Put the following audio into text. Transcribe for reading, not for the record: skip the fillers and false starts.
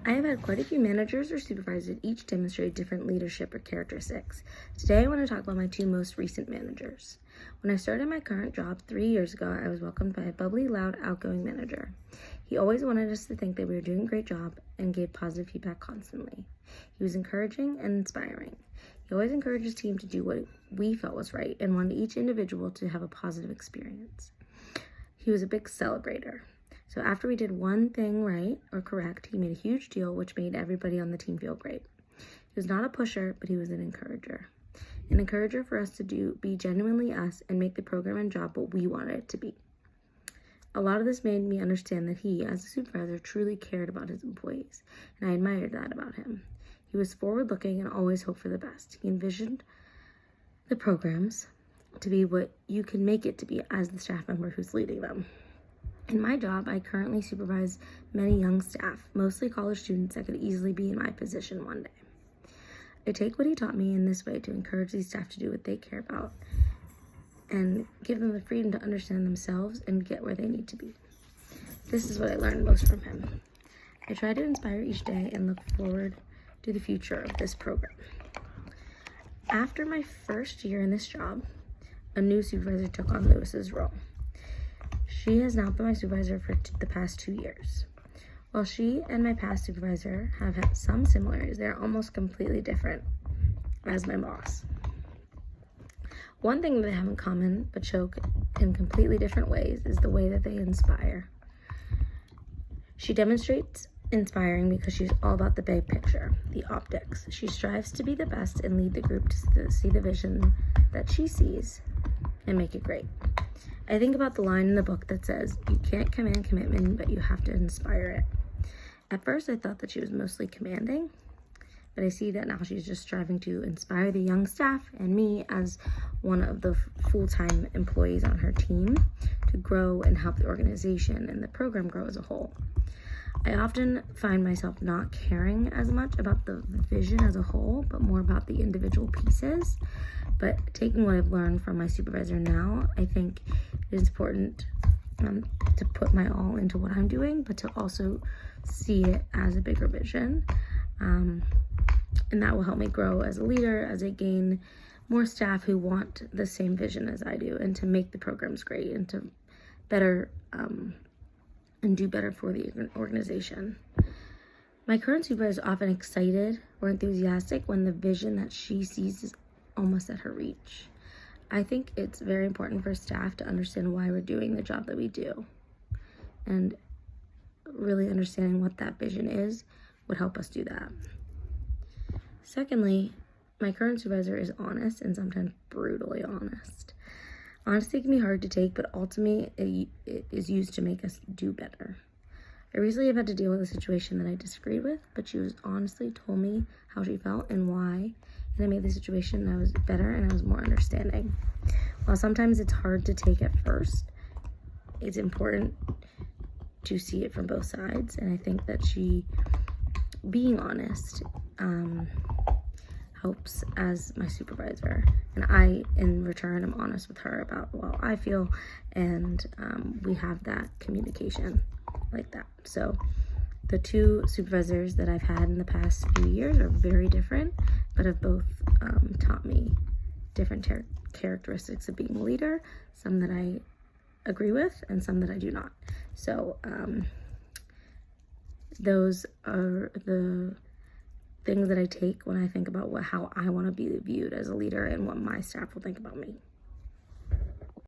I have had quite a few managers or supervisors that each demonstrate different leadership or characteristics. Today I want to talk about my two most recent managers. When I started my current job 3 years ago, I was welcomed by a bubbly, loud, outgoing manager. He always wanted us to think that we were doing a great job and gave positive feedback constantly. He was encouraging and inspiring. He always encouraged his team to do what we felt was right and wanted each individual to have a positive experience. He was a big celebrator. So after we did one thing right or correct, he made a huge deal, which made everybody on the team feel great. He was not a pusher, but he was an encourager. An encourager for us to be genuinely us and make the program and job what we wanted it to be. A lot of this made me understand that he, as a supervisor, truly cared about his employees, and I admired that about him. He was forward-looking and always hoped for the best. He envisioned the programs to be what you can make it to be as the staff member who's leading them. In my job, I currently supervise many young staff, mostly college students that could easily be in my position one day. I take what he taught me in this way to encourage these staff to do what they care about and give them the freedom to understand themselves and get where they need to be. This is what I learned most from him. I try to inspire each day and look forward to the future of this program. After my first year in this job, a new supervisor took on Lewis's role. She has now been my supervisor for the past 2 years. While she and my past supervisor have had some similarities, they're almost completely different as my boss. One thing they have in common, but show in completely different ways, is the way that they inspire. She demonstrates inspiring because she's all about the big picture, the optics. She strives to be the best and lead the group to see the vision that she sees and make it great. I think about the line in the book that says, "You can't command commitment, but you have to inspire it." At first, I thought that she was mostly commanding, but I see that now she's just striving to inspire the young staff and me as one of the full-time employees on her team to grow and help the organization and the program grow as a whole. I often find myself not caring as much about the vision as a whole, but more about the individual pieces. But taking what I've learned from my supervisor now, I think it is important to put my all into what I'm doing, but to also see it as a bigger vision. And that will help me grow as a leader, as I gain more staff who want the same vision as I do, and to make the programs great and to better and do better for the organization. My current supervisor is often excited or enthusiastic when the vision that she sees is almost at her reach. I think it's very important for staff to understand why we're doing the job that we do, and really understanding what that vision is would help us do that. Secondly, my current supervisor is honest and sometimes brutally honest. Honesty can be hard to take, but ultimately it is used to make us do better. I recently have had to deal with a situation that I disagreed with, but she was honestly told me how she felt and why, and I made the situation and I was better and I was more understanding. While sometimes it's hard to take at first, it's important to see it from both sides, and I think that she being honest helps as my supervisor, and I in return am honest with her about what I feel, and we have that communication like that. So the two supervisors that I've had in the past few years are very different, but have both taught me different characteristics of being a leader, some that I agree with and some that I do not. So those are the things that I take when I think about how I want to be viewed as a leader and what my staff will think about me.